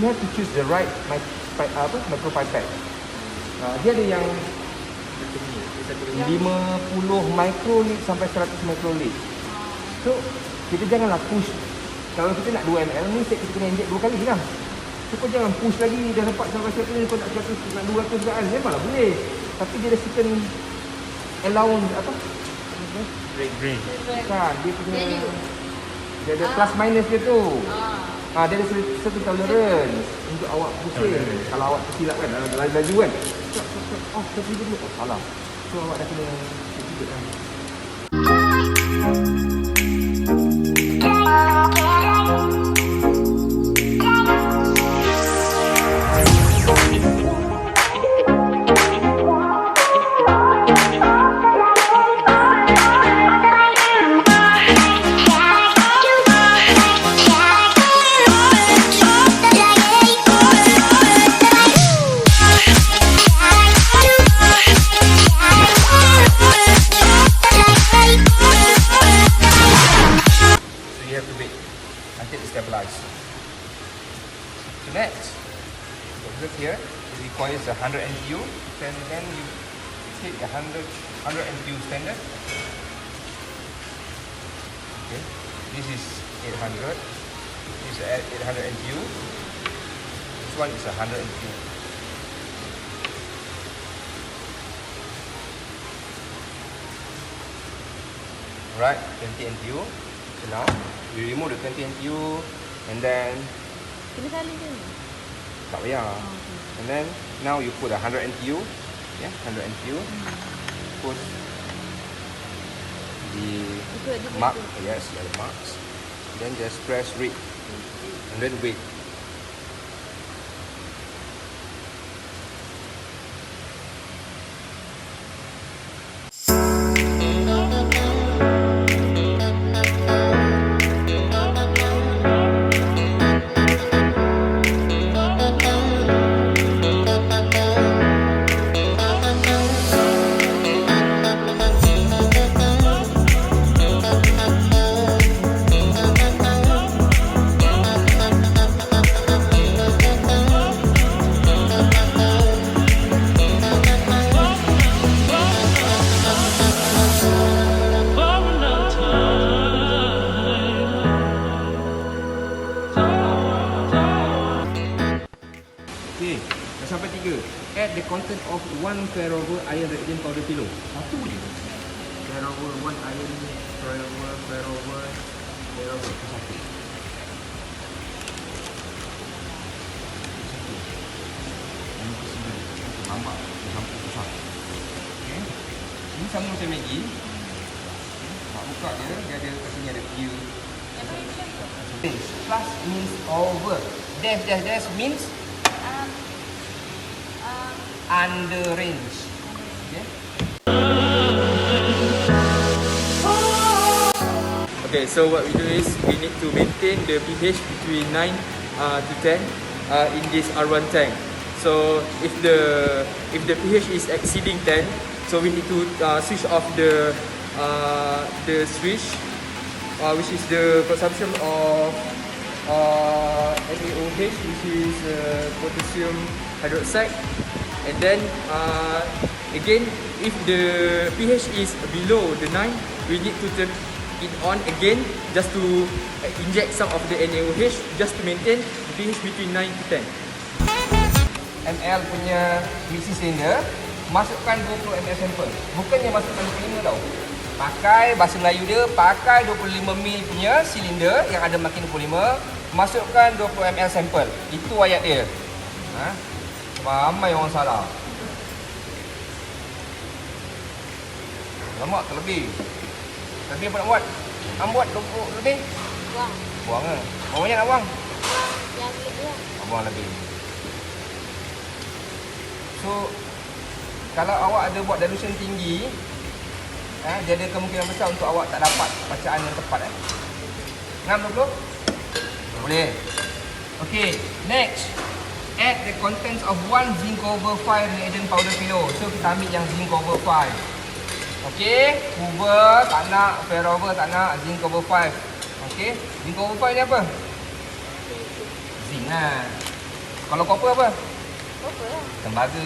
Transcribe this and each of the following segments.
you have to choose the right micropipette. Dia ada yang 50 microliter sampai 100 microliter. So kita janganlah push. Kalau kita nak 2 ml ni, kita kena inject 2 kali lah. So kau jangan push lagi, dah dapat sampai 100 ni, kau nak 100, nak 200 kan, memanglah boleh. Tapi dia ada certain allowance, apa? Green. Kan, dia punya, dia ada plus minus dia tu. Dia ada certain tolerance untuk awak pusing. Kalau awak tersilap kan, laju kan. Tapi dulu, salah. So awak dah kena juga kan. Next, look here, it requires 100 NTU, then you take 100 NTU standard. Okay, this is 800, this is 800 NTU, this one is 100 NTU. Right, 20 NTU. So now, we remove the 20 NTU and then kena salin je. Tak payah. And then now you put 100 NTU. Yeah, 100 NTU. Put the mark. Yes, the marks. Then just press read. And then wait. Sampai 3. Add the content of 1 ferrover iron reagent powder kilo. Satu je. Ferrover 1 iron ferrover satu. Ini kesini. Nampak sampai besar. Okey. Ini sama macam Maggi. Nak buka dia ada kat sini ada view. Plus means over. Dash means under range. Okay. Okay, so what we do is we need to maintain the pH between 9 to 10 in this R1 tank. So if the pH is exceeding 10, so we need to switch off the switch, which is the consumption of NaOH, which is potassium hydroxide. And then again, if the pH is below the 9, we need to turn it on again just to inject some of the NaOH just to maintain the pH between 9 to 10. ml punya mixing cylinder, masukkan 20 ml sampel. Bukannya masukkan 25 tau. Pakai bahasa Melayu dia, pakai 25 ml punya silinder yang ada makin 25, masukkan 20 ml sampel. Itu ayat dia. Ramai orang salah. Lama terlebih. Tapi apa nak buat? Nak buat 20 lebih? Buang. Buang ke? Berapa banyak nak buang? Yang lebih lah. Buang lebih. So, kalau awak ada buat dilution tinggi, dia ada kemungkinan besar untuk awak tak dapat bacaan yang tepat. Ngam 20? Boleh. Okay, next. Add the contents of 1 zinc over 5 reagent powder kilo. So kita ambil yang zinc over 5. Okay, Uber tak nak, ferrover tak nak, zinc over 5. Okay, zinc over 5 ni apa? Zinc lah. Kalau kau apa? Apa lah? Tembaga.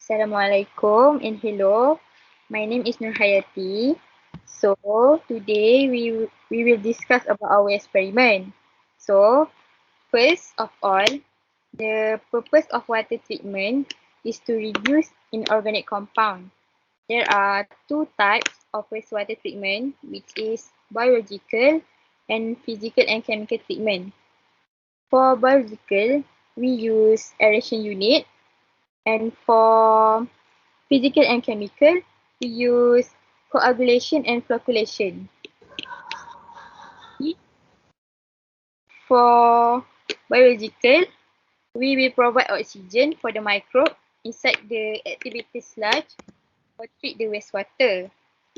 Assalamualaikum and hello. My name is Nur Hayati. So today we will discuss about our experiment. So first of all, the purpose of water treatment is to reduce inorganic compound. There are two types of wastewater treatment, which is biological and physical and chemical treatment. For biological, we use aeration unit, and for physical and chemical, we use coagulation and flocculation. For biological, we will provide oxygen for the microbe inside the activated sludge or treat the wastewater.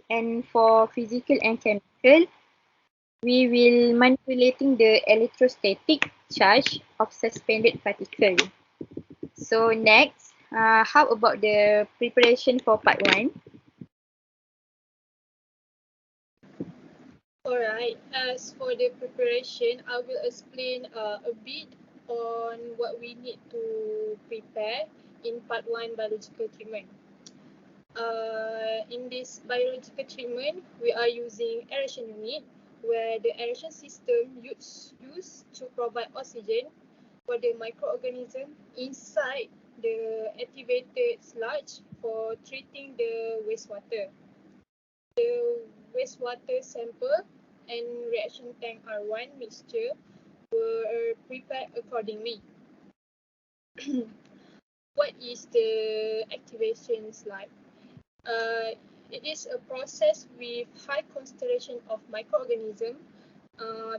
And for physical and chemical, we will manipulating the electrostatic charge of suspended particle. So next, how about the preparation for part 1? Alright, as for the preparation, I will explain a bit on what we need to prepare in part 1 biological treatment. In this biological treatment, we are using aeration unit, where the aeration system used to provide oxygen for the microorganism inside the activated sludge for treating the wastewater. The wastewater sample and reaction tank R1 mixture were prepared accordingly. What is the activation slide? It is a process with high concentration of microorganisms,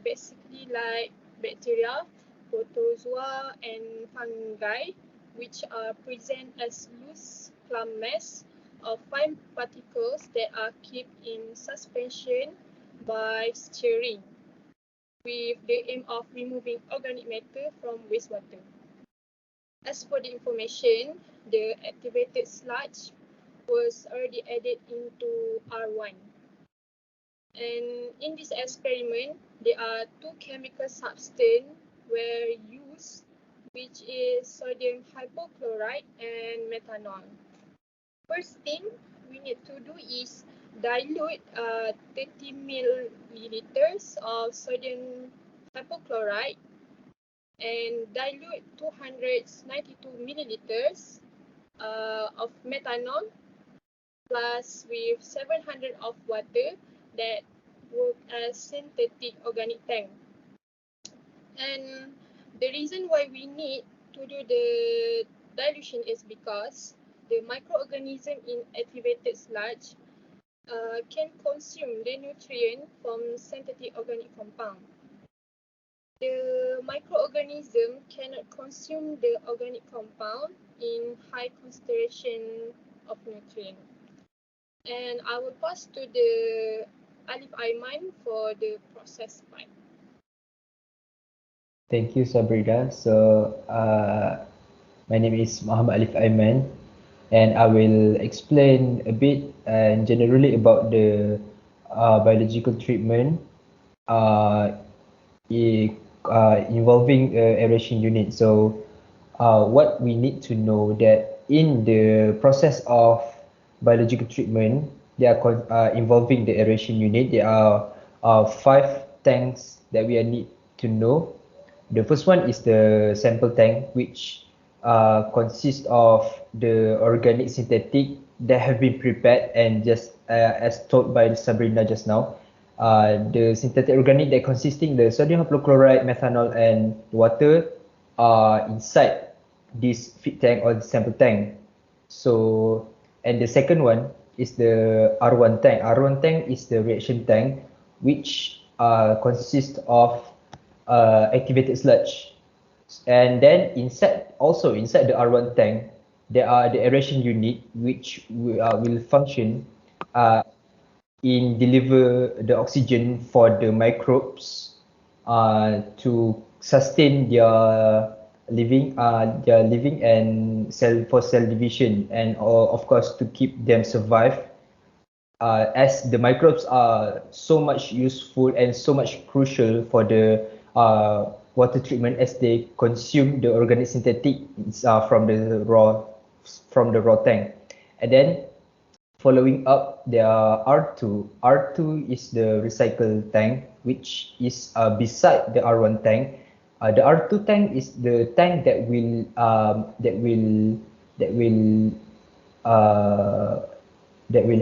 basically like bacteria, protozoa, and fungi, which are present as loose clump mass of fine particles that are kept in suspension by stirring, with the aim of removing organic matter from wastewater. As for the information, the activated sludge was already added into R1. And in this experiment, there are two chemical substances were used, which is sodium hypochlorite and methanol. First thing we need to do is dilute 30 milliliters of sodium hypochlorite and dilute 292 milliliters of methanol plus with 700 of water that work as synthetic organic tank. And the reason why we need to do the dilution is because the microorganism in activated sludge can consume the nutrient from synthetic organic compound. The microorganism cannot consume the organic compound in high concentration of nutrient. And I will pass to the Alif Aiman for the process part. Thank you, Sabrina. So, my name is Muhammad Alif Aiman, and I will explain a bit and generally about the biological treatment uh, involving aeration unit. So what we need to know that in the process of biological treatment, they are involving the aeration unit. There are 5 tanks that we need to know. The first one is the sample tank, which consists of the organic synthetic that have been prepared and just as told by Sabrina just now. The synthetic organic that consisting the sodium hypochlorite, methanol, and water are inside this feed tank or the sample tank. So, and the second one is the R1 tank. R1 tank is the reaction tank, which consists of activated sludge. And then inside the R1 tank, there are the aeration unit, which will function in deliver the oxygen for the microbes to sustain their living and cell division, and of course to keep them survive, as the microbes are so much useful and so much crucial for the water treatment, as they consume the organic synthetic from the raw tank. And then following up, there are R2. R2 is the recycle tank, which is beside the R1 tank. The R2 tank is the tank that will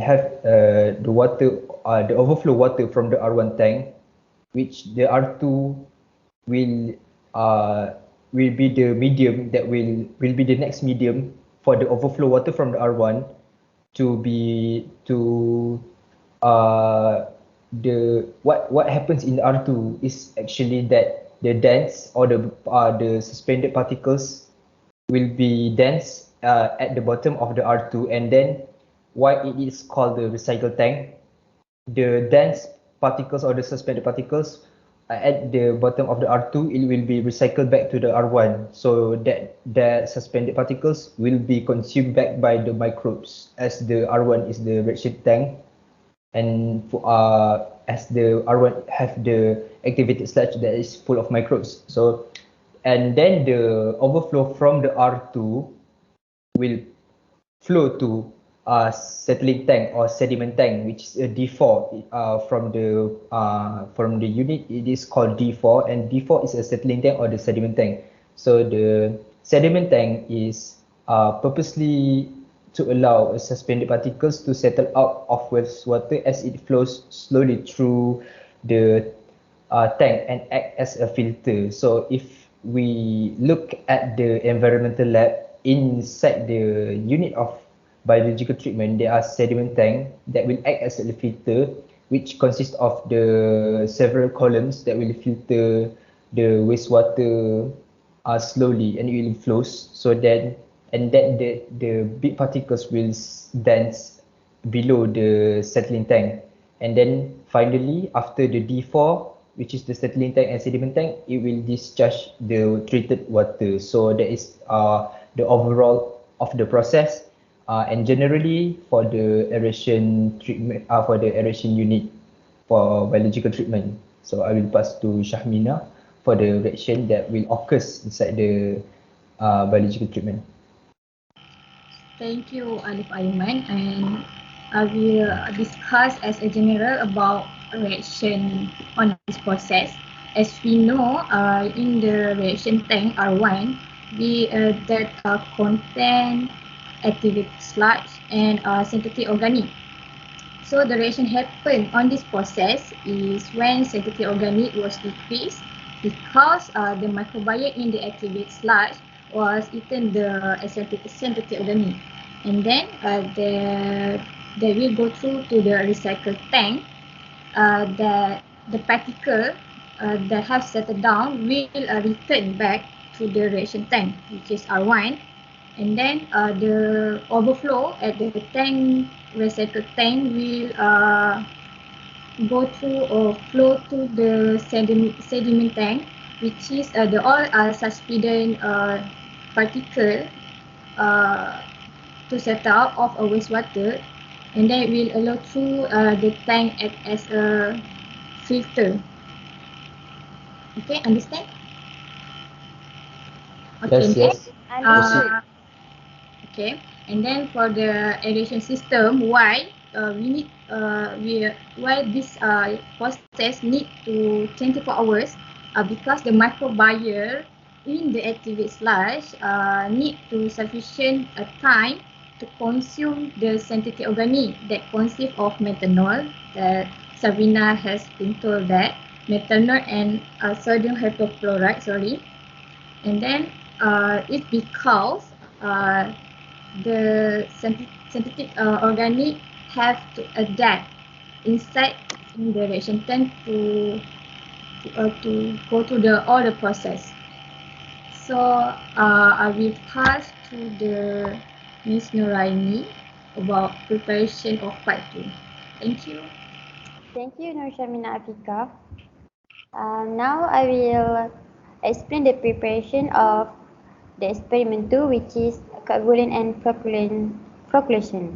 have the water, the overflow water from the R1 tank, which the R2 will be the medium that will be the next medium for the overflow water from the R1 what happens in the R2 is actually that the dense or the suspended particles will be dense at the bottom of the R2, and then why it is called the recycle tank. The dense particles or the suspended particles at the bottom of the R2, it will be recycled back to the R1, so that the suspended particles will be consumed back by the microbes, as the R1 is the reaction tank, and as the R1 have the activated sludge that is full of microbes. So, and then the overflow from the R2 will flow to settling tank or sediment tank, which is a D4. From the unit, it is called D4, and D4 is a settling tank or the sediment tank. So the sediment tank is purposely to allow suspended particles to settle out of wastewater as it flows slowly through the tank and act as a filter. So if we look at the environmental lab, inside the unit of biological treatment, there are sediment tank that will act as a filter, which consists of the several columns that will filter the wastewater slowly, and it will flows, so that the big particles will dance below the settling tank. And then finally, after the D4, which is the settling tank and sediment tank, it will discharge the treated water. So that is the overall of the process, and generally for the aeration treatment, for the aeration unit for biological treatment. So I will pass to Syahmina for the reaction that will occur inside the biological treatment. Thank you, Alif Aiman, and I will discuss as a general about reaction on this process. As we know, in the reaction tank R1, that contain activated sludge and synthetic organic. So the reaction happen on this process is when synthetic organic was decreased because the microbiome in the activated sludge was eaten the synthetic organic, and then they will go through to the recycle tank. The particle that have settled down will return back to the reaction tank, which is R1, and then the overflow at the tank, recycle tank, will go through or flow to the sediment tank, which is the all suspended particle to set out of a wastewater and then it will allow through the tank act as a filter. Okay, understand? Okay, Yes, then yes. Understood. okay, and then for the aeration system, why why this process need to 24 hours? Because the microbiome in the activate sludge need to sufficient time to consume the synthetic organic that consist of methanol. That Sabrina has been told that methanol and sodium hypochlorite. Sorry, and then it's because uh, the synthetic organic have to adapt inside in the reaction tank to go to the all the process. So I will pass to the Miss Noraini about preparation of part 2. Thank you. Thank you, Nur Afiqah. Now I will explain the preparation of the experiment 2, which is coagulation and flocculation.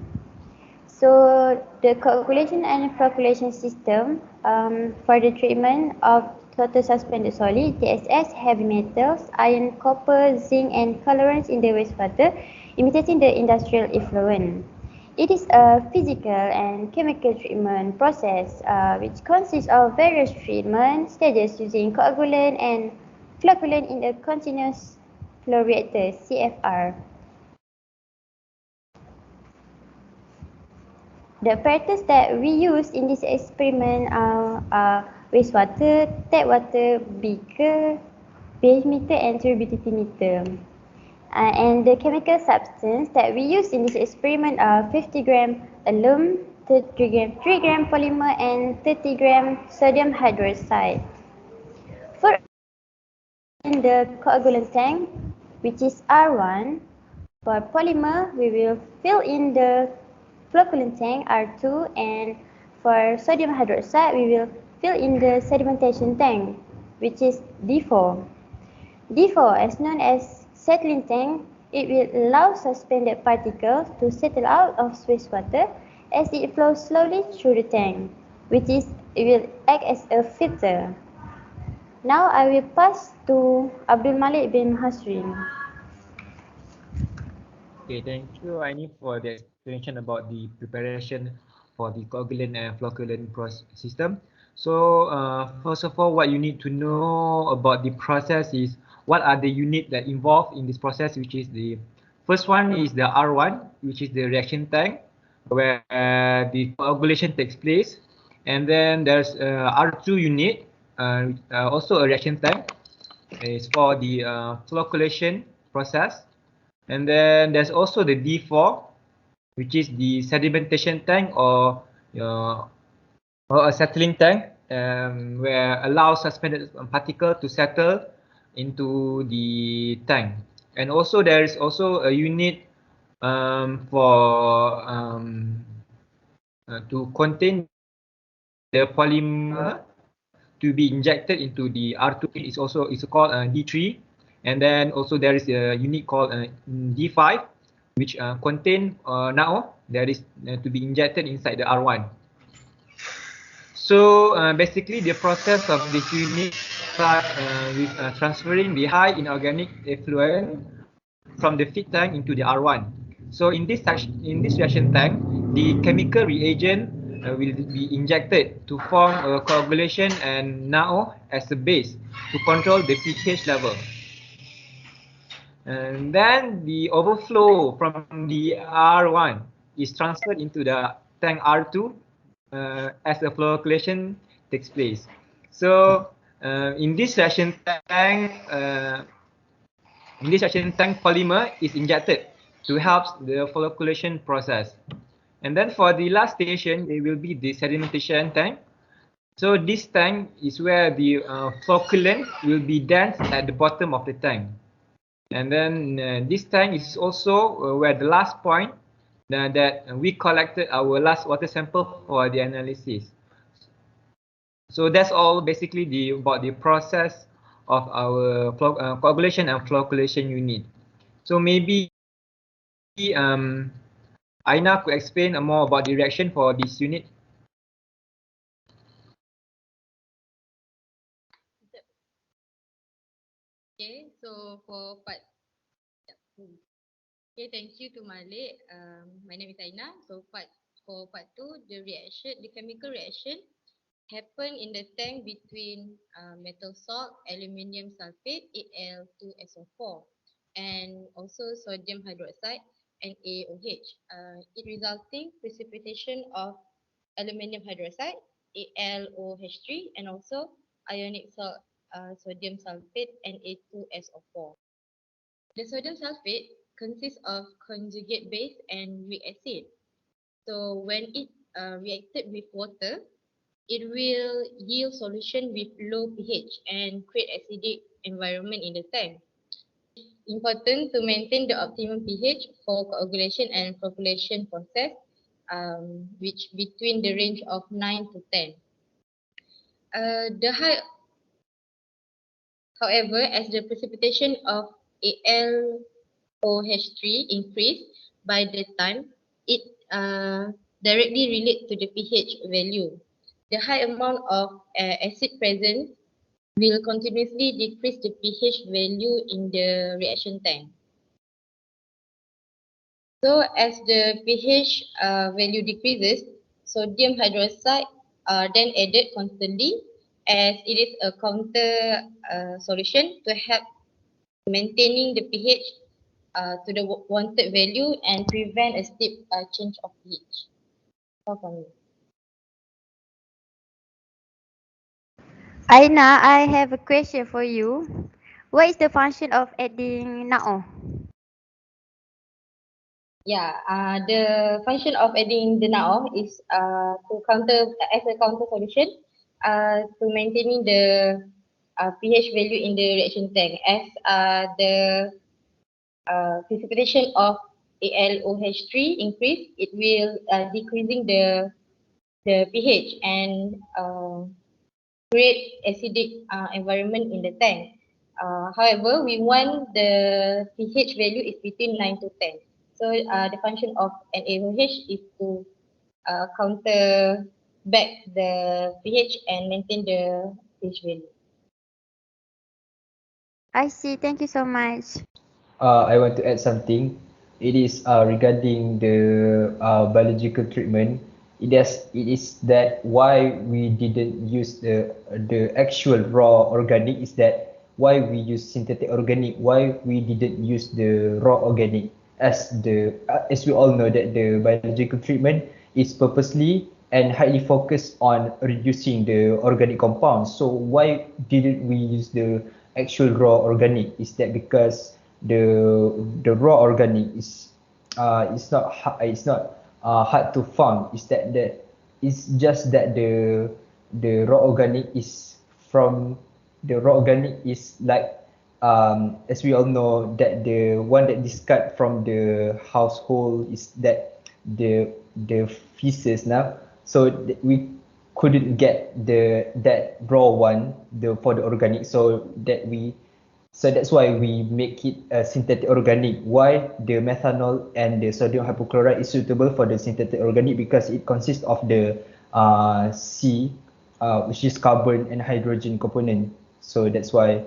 So the coagulation and flocculation system for the treatment of total suspended solid, TSS, heavy metals, iron, copper, zinc, and colorants in the wastewater, imitating the industrial effluent. It is a physical and chemical treatment process which consists of various treatment stages using coagulant and flocculant in a continuous flow reactor, CFR. The apparatus that we use in this experiment are wastewater, tap water, beaker, pH meter and turbidity meter. And the chemical substance that we use in this experiment are 50 gram alum, 3 gram polymer and 30 gram sodium hydroxide. For in the coagulant tank, which is R1, for polymer, we will fill in the flocculant tank R2, and for sodium hydroxide, we will fill in the sedimentation tank, which is D4. D4, as known as settling tank, it will allow suspended particles to settle out of wastewater as it flows slowly through the tank, which is it will act as a filter. Now I will pass to Abdul Malik bin Mahasrin. Okay, thank you, Aini, for the explanation about the preparation for the coagulant and flocculant system. So, first of all, what you need to know about the process is what are the units that involved in this process, which is the first one is the R1, which is the reaction tank, where the coagulation takes place. And then there's R2 unit, also a reaction tank. It's for the flocculation process. And then there's also the D4, which is the sedimentation tank or a settling tank, where allows suspended particle to settle into the tank. And also there is also a unit for to contain the polymer to be injected into the R2. It's called D3. And then also there is a unit called D5, which contain now that is to be injected inside the R1. So basically the process of this unit starts with transferring the high inorganic effluent from the feed tank into the R1. So in this reaction tank, the chemical reagent will be injected to form a coagulation and NaO as a base to control the pH level. And then the overflow from the R1 is transferred into the tank R2 as the flocculation takes place. So in this reaction tank, polymer is injected to help the flocculation process. And then for the last station, there will be the sedimentation tank. So this tank is where the flocculant will be dense at the bottom of the tank. And then this tank is also where the last point that we collected our last water sample for the analysis. So that's all basically about the process of our coagulation and flocculation unit. So maybe Aina could explain more about the reaction for this unit. Okay, so for part okay, thank you to Malik. My name is Aina. So for part 2, the chemical reaction happen in the tank between metal salt, aluminium sulfate, Al2SO4, and also sodium hydroxide, NaOH. It resulting precipitation of aluminium hydroxide, AlOH3, and also ionic salt, sodium sulfate, Na2SO4. The sodium sulfate consists of conjugate base and weak acid. So when it reacted with water, it will yield solution with low pH and create acidic environment in the tank. Important to maintain the optimum pH for coagulation and flocculation process, which between the range of 9 to 10. The high, however, as the precipitation of AlOH3 increase by the time, it directly relate to the pH value. The high amount of acid present will continuously decrease the pH value in the reaction tank. So as the pH value decreases, sodium hydroxide are then added constantly as it is a counter solution to help maintaining the pH to the wanted value and prevent a steep change of pH. All from me. Aina, I have a question for you. What is the function of adding NaO? Yeah, the function of adding the NaO is to counter as a counter solution to maintaining the pH value in the reaction tank as the precipitation of AlOH3 increase, it will decreasing the pH and create acidic environment in the tank. However, we want the pH value is between 9 to 10. So the function of an AOH is to counter back the pH and maintain the pH value. I see. Thank you so much. I want to add something. It is regarding the biological treatment. It is that why we didn't use the actual raw organic is that why we use synthetic organic. Why we didn't use the raw organic as we all know that the biological treatment is purposely and highly focused on reducing the organic compounds. So why didn't we use the actual raw organic? Is that because the raw organic it's not hard to found. Is that it's just that the raw organic is from the raw organic is like as we all know that the one that discard from the household is that the feces now. So we couldn't get that raw one for the organic, so that's why we make it a synthetic organic. Why the methanol and the sodium hypochlorite is suitable for the synthetic organic because it consists of the C, which is carbon and hydrogen component. So that's why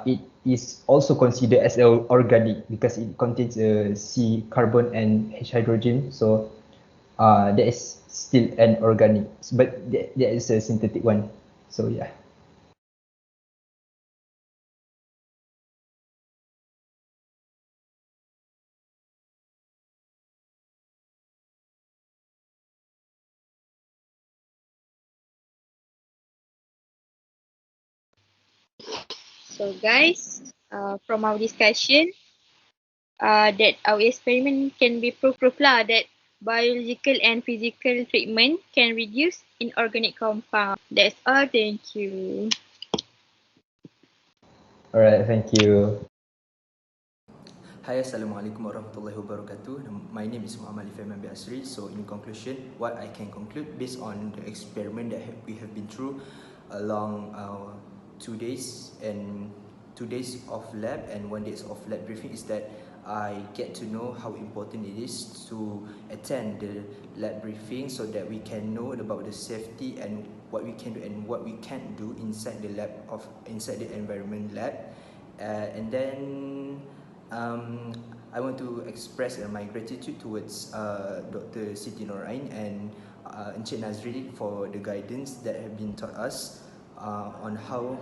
it is also considered as an organic because it contains C, carbon and H hydrogen. So that is still an organic, but that is a synthetic one. So yeah. So guys, from our discussion, that our experiment can be proof lah that biological and physical treatment can reduce inorganic compound. That's all. Thank you. Alright, thank you. Hi, Assalamualaikum warahmatullahi wabarakatuh. My name is Alif bin Asri. So in conclusion, what I can conclude based on the experiment that we have been through along 2 days and 2 days of lab and 1 day of lab briefing is that I get to know how important it is to attend the lab briefing so that we can know about the safety and what we can do and what we can't do inside the inside the environment lab. And then I want to express my gratitude towards Dr. Siti Noraini and Encik Nazri for the guidance that have been taught us on how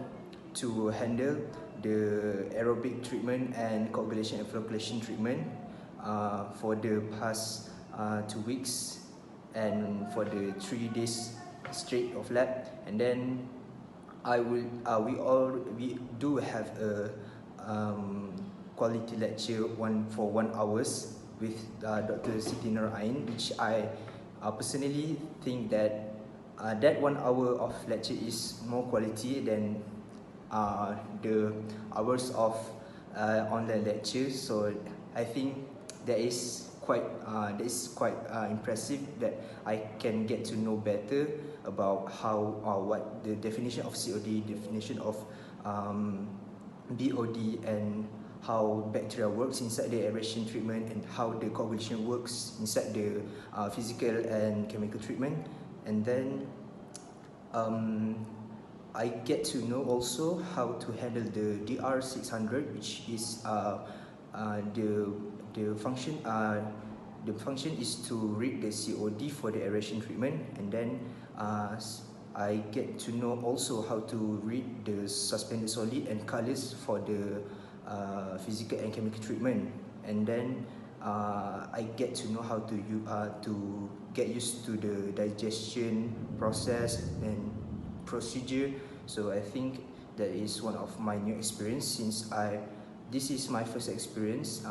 to handle the aerobic treatment and coagulation and flocculation treatment for the past 2 weeks and for the 3 days straight of lab. And then we do have a quality lecture for 1 hours with Dr. Siti Noraini, which I personally think that that 1 hour of lecture is more quality than the hours of online lectures. So I think that is quite impressive that I can get to know better about how what the definition of COD, definition of BOD, and how bacteria works inside the aeration treatment, and how the coagulation works inside the physical and chemical treatment. And then I get to know also how to handle the DR600, which is the function. The function is to read the COD for the aeration treatment, and then I get to know also how to read the suspended solid and colors for the physical and chemical treatment. And then I get to know how to get used to the digestion process and procedure. So I think that is one of my new experience, since this is my first experience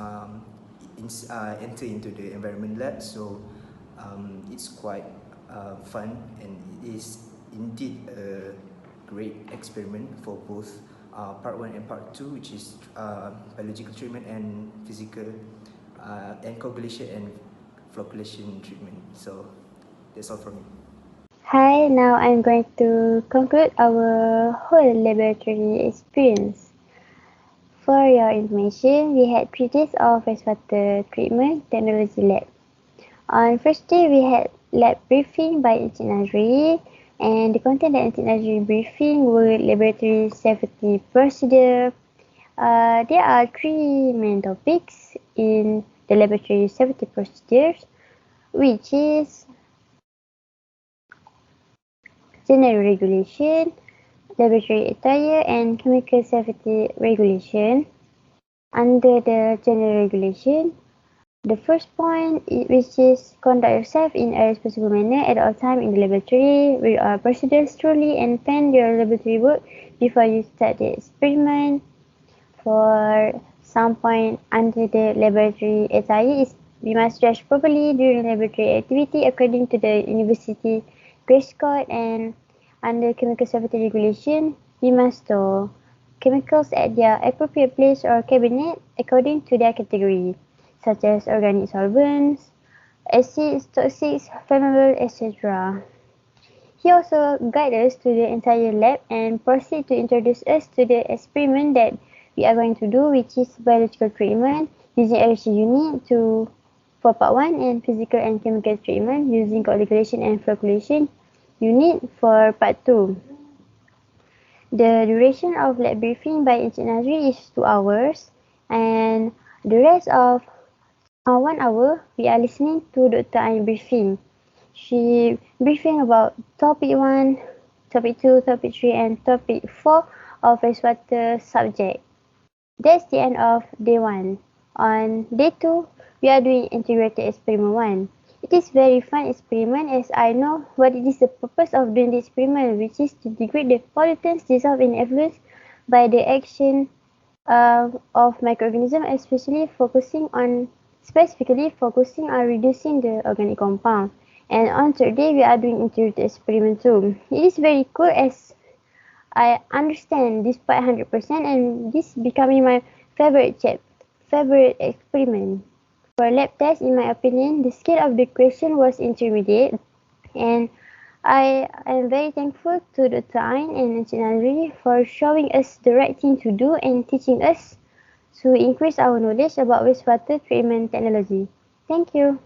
enter into the environment lab. So it's quite fun, and it is indeed a great experiment for both part 1 and part 2, which is biological treatment and physical and coagulation and flocculation treatment. So that's all from me. Hi, now I'm going to conclude our whole laboratory experience. For your information, we had 3 days of wastewater treatment technology lab. On first day, we had lab briefing by Encik Nazri, and the content that Encik Nazri briefing were laboratory safety procedure. There are 3 main topics in the laboratory safety procedures, which is general regulation, laboratory attire, and chemical safety regulation. Under the general regulation, the first point, which is conduct yourself in a responsible manner at all time in the laboratory. Read all procedures truly and plan your laboratory work before you start the experiment. For some point under the laboratory attire is we must dress properly during laboratory activity according to the university grace code. And under chemical safety regulation, we must store chemicals at their appropriate place or cabinet according to their category, such as organic solvents, acids, toxics, flammable, etc. He also guides us to the entire lab and proceed to introduce us to the experiment that we are going to do, which is biological treatment using aeration unit for part 1, and physical and chemical treatment using coagulation and flocculation unit for part 2. The duration of lab briefing by Encik Nazri is 2 hours, and the rest of 1 hour we are listening to Dr. Aina briefing. She briefing about topic 1, topic 2, topic 3, and topic 4 of wastewater subject. That's the end of day 1. On day 2, we are doing integrated experiment 1. It is very fun experiment, as I know what it is the purpose of doing the experiment, which is to degrade the pollutants dissolved in effluents by the action of microorganisms, specifically focusing on reducing the organic compound. And on third day, we are doing integrated experiment 2. It is very cool, as I understand this part 100%, and this becoming my favorite experiment. For lab test, in my opinion, the scale of the question was intermediate, and I am very thankful to Dr. Ain and Encik Nazri for showing us the right thing to do and teaching us to increase our knowledge about wastewater treatment technology. Thank you.